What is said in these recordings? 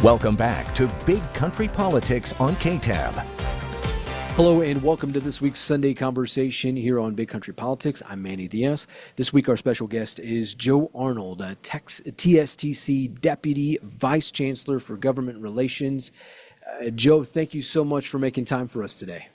Welcome back to Big Country Politics on KTAB. Hello and welcome to this week's Sunday Conversation here on Big Country Politics. I'm Manny Diaz. This week our special guest is Joe Arnold, TSTC Deputy Vice Chancellor for Government Relations. Joe, thank you so much for making time for us today.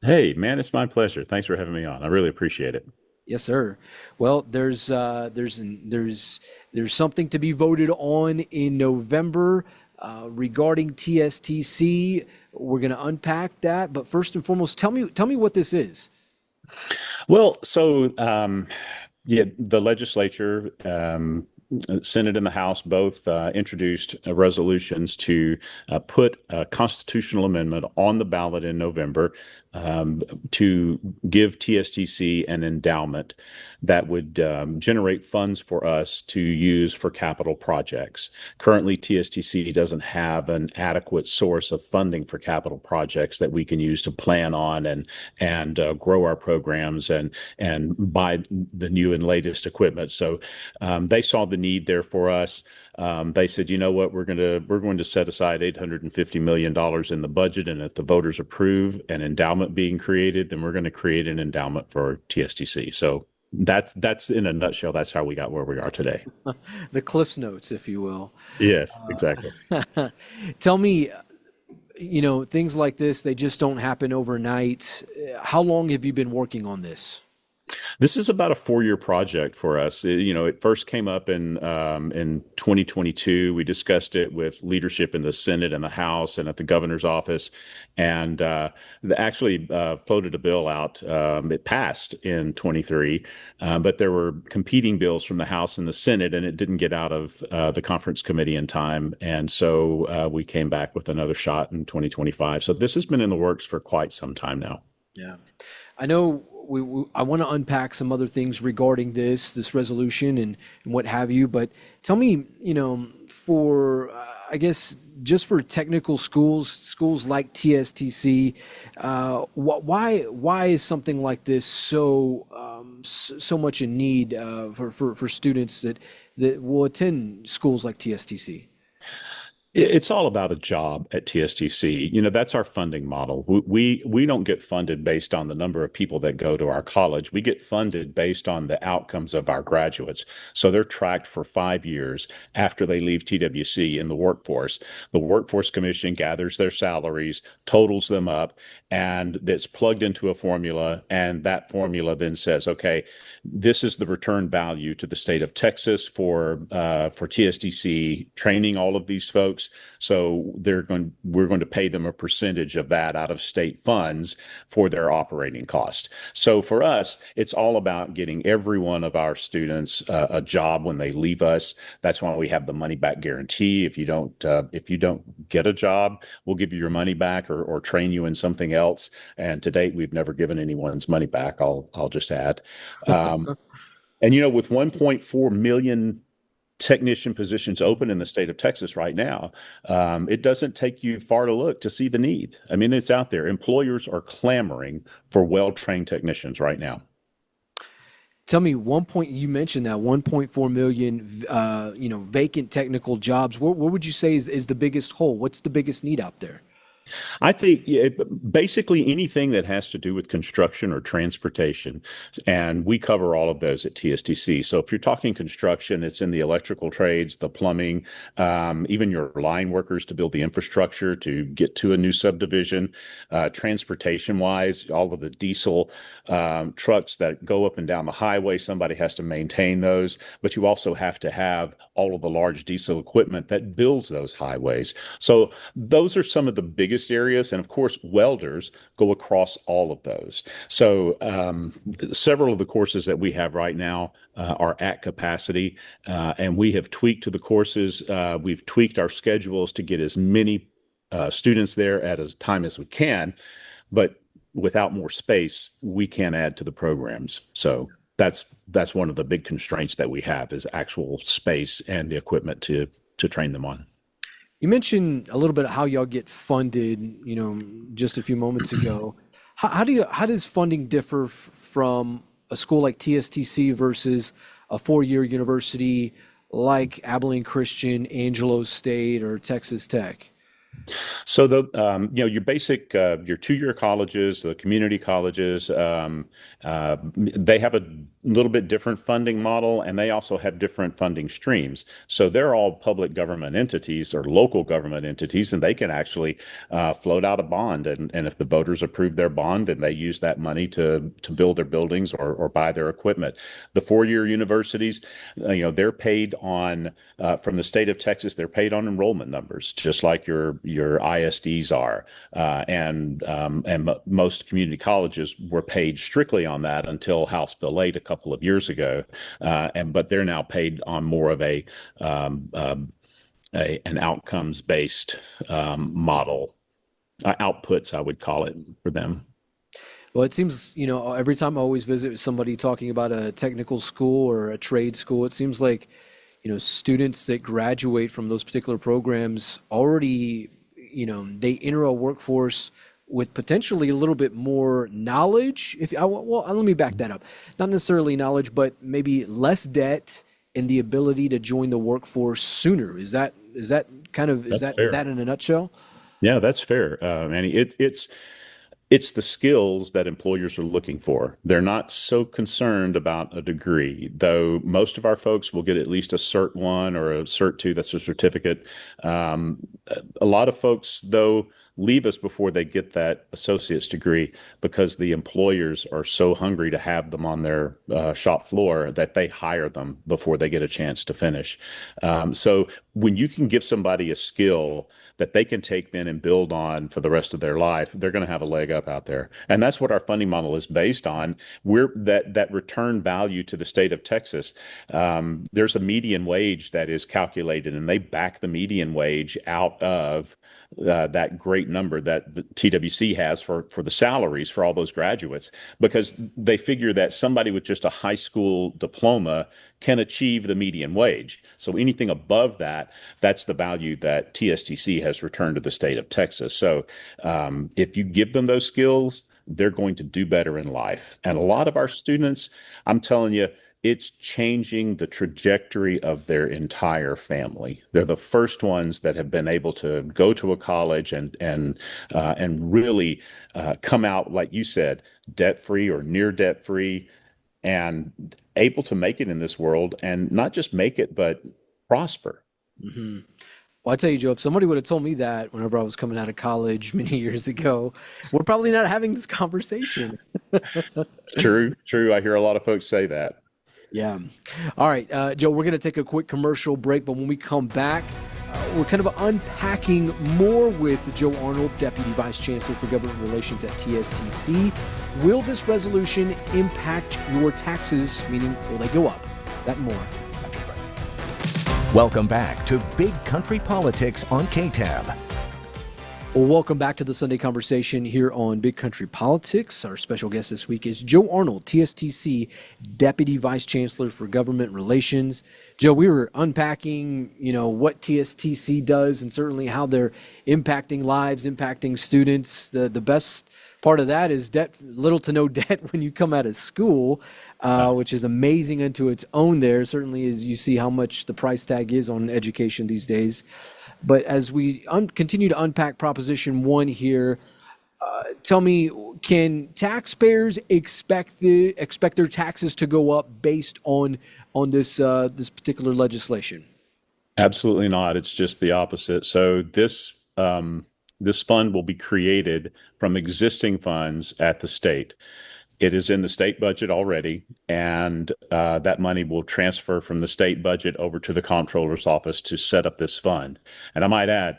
Hey, man, it's my pleasure. Thanks for having me on. I really appreciate it. Yes, sir. Well, there's something to be voted on in November regarding TSTC. We're going to unpack that, but first and foremost, tell me what this is. Well, so the legislature, Senate and the House both introduced resolutions to put a constitutional amendment on the ballot in November to give TSTC an endowment that would generate funds for us to use for capital projects. Currently, TSTC doesn't have an adequate source of funding for capital projects that we can use to plan on and grow our programs and buy the new and latest equipment. So they saw the need there for us. They said, you know what, we're going to set aside $850 million in the budget, and if the voters approve an endowment being created, then we're going to create an endowment for TSTC. So that's in a nutshell. That's how we got where we are today. The Cliff's Notes, if you will. Yes, exactly. Tell me, things like this, they just don't happen overnight. How long have you been working on this? This is about a 4-year project for us. It first came up in 2022. We discussed it with leadership in the Senate and the House and at the governor's office, and actually floated a bill out. It passed in 23, but there were competing bills from the House and the Senate, and it didn't get out of the conference committee in time. And so we came back with another shot in 2025. So this has been in the works for quite some time now. Yeah, I know. I want to unpack some other things regarding this resolution and what have you, but tell me, for I guess just for technical schools like TSTC, why is something like this so much in need for students that will attend schools like TSTC? It's all about a job at TSTC. That's our funding model. We don't get funded based on the number of people that go to our college. We get funded based on the outcomes of our graduates. So they're tracked for 5 years after they leave TWC in the workforce. The Workforce Commission gathers their salaries, totals them up, and it's plugged into a formula. And that formula then says, okay, this is the return value to the state of Texas for TSTC training all of these folks. So we're going to pay them a percentage of that out of state funds for their operating cost. So for us, it's all about getting every one of our students a job when they leave us. That's why we have the money back guarantee. If you don't get a job, we'll give you your money back or train you in something else. And to date, we've never given anyone's money back. I'll just add. And with 1.4 million technician positions open in the state of Texas right now, it doesn't take you far to look to see the need. I mean, it's out there. Employers are clamoring for well-trained technicians right now. Tell me, you mentioned that 1.4 million, vacant technical jobs. What would you say is the biggest hole? What's the biggest need out there? I think basically anything that has to do with construction or transportation, and we cover all of those at TSTC. So if you're talking construction, it's in the electrical trades, the plumbing, even your line workers to build the infrastructure to get to a new subdivision. Transportation-wise, all of the diesel trucks that go up and down the highway, somebody has to maintain those, but you also have to have all of the large diesel equipment that builds those highways. So those are some of the biggest areas, and of course welders go across all of those. So several of the courses that we have right now are at capacity, and we have tweaked to the courses. We've tweaked our schedules to get as many students there at a time as we can, but without more space we can't add to the programs. So that's one of the big constraints that we have, is actual space and the equipment to train them on. You mentioned a little bit of how y'all get funded, just a few moments ago. How does funding differ from a school like TSTC versus a 4-year university like Abilene Christian, Angelo State, or Texas Tech? So your basic, your 2-year colleges, the community colleges, they have a little bit different funding model, and they also have different funding streams. So they're all public government entities or local government entities, and they can actually float out a bond. And if the voters approve their bond, then they use that money to build their buildings or buy their equipment. The 4-year universities, they're paid on from the state of Texas. They're paid on enrollment numbers, just like your ISDs are, and most community colleges were paid strictly on that until House Bill 8 a couple of years ago, but they're now paid on more of an outcomes based model, outputs I would call it for them. Well, it seems, every time I always visit somebody talking about a technical school or a trade school, it seems like, students that graduate from those particular programs already, they enter a workforce with potentially a little bit more knowledge. Let me back that up. Not necessarily knowledge, but maybe less debt and the ability to join the workforce sooner. Is that That's fair. that in a nutshell? Yeah, that's fair, Manny. It's the skills that employers are looking for. They're not so concerned about a degree, though most of our folks will get at least a Cert 1 or a Cert 2, that's a certificate. A lot of folks, though, leave us before they get that associate's degree because the employers are so hungry to have them on their shop floor that they hire them before they get a chance to finish. So when you can give somebody a skill that they can take then and build on for the rest of their life, they're going to have a leg up out there. And that's what our funding model is based on. We're that return value to the state of Texas. There's a median wage that is calculated, and they back the median wage out of that great number that the TWC has for the salaries for all those graduates, because they figure that somebody with just a high school diploma can achieve the median wage. So anything above that, that's the value that TSTC has returned to the state of Texas. So if you give them those skills, they're going to do better in life. And a lot of our students, I'm telling you, it's changing the trajectory of their entire family. They're the first ones that have been able to go to a college and really come out, like you said, debt free or near debt free, and able to make it in this world, and not just make it, but prosper. Hmm. Well, I tell you, Joe, if somebody would have told me that whenever I was coming out of college many years ago, we're probably not having this conversation. True, true. I hear a lot of folks say that. Yeah. All right, Joe, we're going to take a quick commercial break, but when we come back, we're kind of unpacking more with Joe Arnold, Deputy Vice Chancellor for Government Relations at TSTC. Will this resolution impact your taxes? Meaning, will they go up? That and more after the break. Welcome back to Big Country Politics on KTAB. Well, welcome back to the Sunday Conversation here on Big Country Politics. Our special guest this week is Joe Arnold, TSTC Deputy Vice Chancellor for Government Relations. Joe, we were unpacking, what TSTC does and certainly how they're impacting lives, impacting students. The best part of that is debt, little to no debt when you come out of school, which is amazing unto its own there, certainly as you see how much the price tag is on education these days. But as we continue to unpack Proposition 1 here, tell me, can taxpayers expect their taxes to go up based on this particular legislation? Absolutely not. It's just the opposite. So this fund will be created from existing funds at the state. It is in the state budget already, and that money will transfer from the state budget over to the comptroller's office to set up this fund. And I might add,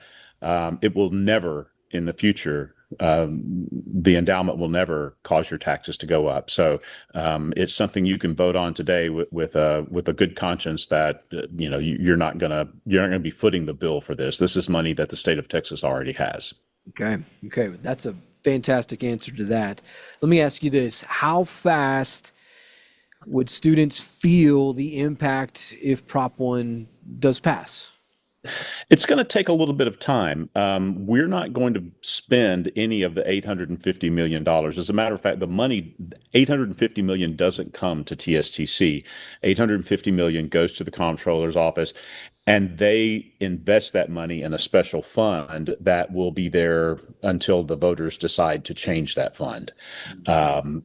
it will never in the future, the endowment will never cause your taxes to go up. So it's something you can vote on today with a good conscience that you're not gonna be footing the bill for this. This is money that the state of Texas already has. Okay, that's a fantastic answer to that. Let me ask you this: how fast would students feel the impact if Prop 1 does pass? It's going to take a little bit of time. We're not going to spend any of the $850 million. As a matter of fact, the money, $850 million doesn't come to TSTC. $850 million goes to the comptroller's office, and they invest that money in a special fund that will be there until the voters decide to change that fund. Um,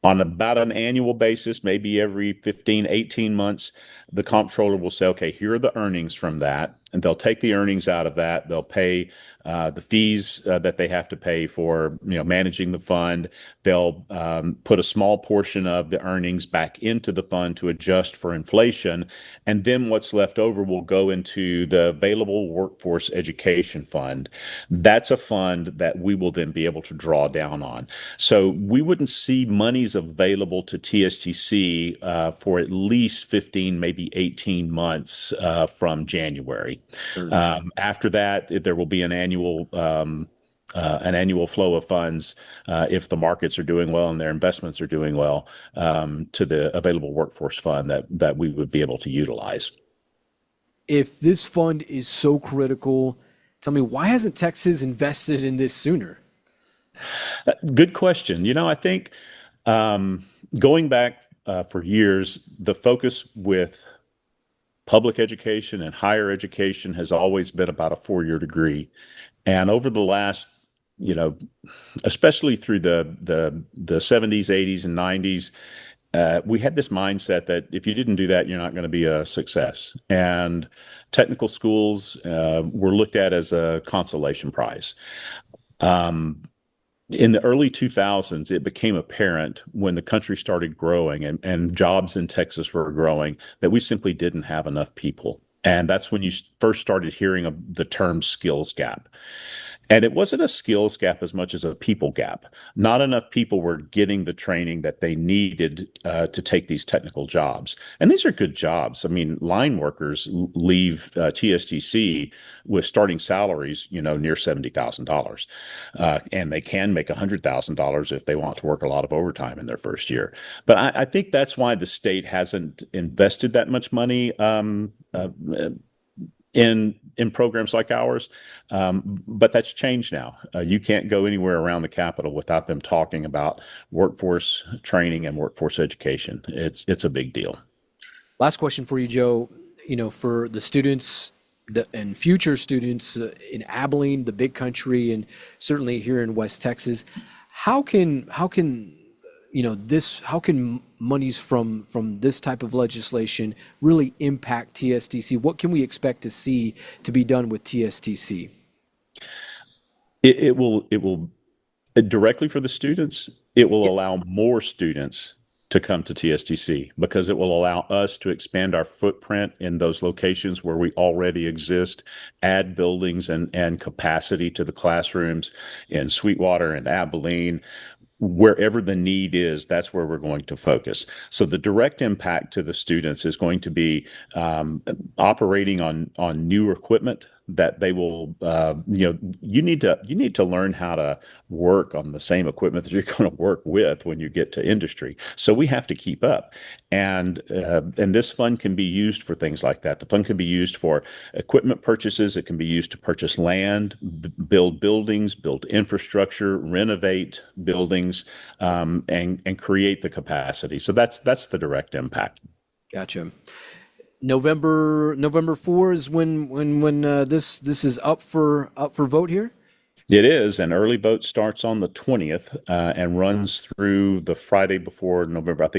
on about an annual basis, maybe every 15, 18 months, the comptroller will say, okay, here are the earnings from that. And they'll take the earnings out of that. They'll pay the fees that they have to pay for, managing the fund. They'll put a small portion of the earnings back into the fund to adjust for inflation. And then what's left over will go into the Available Workforce Education Fund. That's a fund that we will then be able to draw down on. So we wouldn't see monies available to TSTC for at least 15, maybe 18 months from January. After that, there will be an annual flow of funds if the markets are doing well and their investments are doing well to the Available Workforce Fund that we would be able to utilize. If this fund is so critical, tell me, why hasn't Texas invested in this sooner? Good question. I think going back for years, the focus with public education and higher education has always been about a 4-year degree. And over the last, especially through the 70s, 80s, and 90s, we had this mindset that if you didn't do that, you're not going to be a success. And technical schools were looked at as a consolation prize. In the early 2000s, it became apparent when the country started growing and jobs in Texas were growing that we simply didn't have enough people. And that's when you first started hearing of the term skills gap. And it wasn't a skills gap as much as a people gap. Not enough people were getting the training that they needed to take these technical jobs. And these are good jobs. I mean, line workers leave TSTC with starting salaries, near $70,000. And they can make $100,000 if they want to work a lot of overtime in their first year. But I think that's why the state hasn't invested that much money in programs like ours. But that's changed now. You can't go anywhere around the Capitol without them talking about workforce training and workforce education. It's a big deal. Last question for you, Joe. For the students and future students in Abilene, the big country, and certainly here in West Texas, how can monies from this type of legislation really impact TSTC? What can we expect to see to be done with TSTC? It will directly for the students. It will allow more students to come to TSTC because it will allow us to expand our footprint in those locations where we already exist, add buildings and capacity to the classrooms in Sweetwater and Abilene. Wherever the need is, that's where we're going to focus. So the direct impact to the students is going to be operating on new equipment that they will, you need to learn how to work on the same equipment that you're going to work with when you get to industry. So we have to keep up, and this fund can be used for things like that. The fund can be used for equipment purchases. It can be used to purchase land, build buildings, build infrastructure, renovate buildings, and create the capacity. So that's the direct impact. Gotcha. November 4 is when this is up for vote here. It is, and early vote starts on the 20th and runs through the Friday before November. I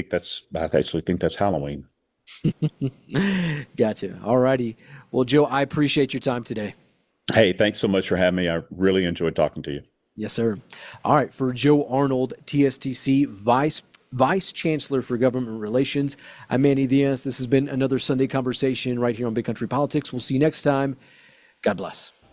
actually think that's Halloween. Gotcha. All righty. Well, Joe, I appreciate your time today. Hey, thanks so much for having me. I really enjoyed talking to you. Yes, sir. All right. For Joe Arnold, TSTC Vice Chancellor for Government Relations, I'm Manny Diaz. This has been another Sunday Conversation right here on Big Country Politics. We'll see you next time. God bless.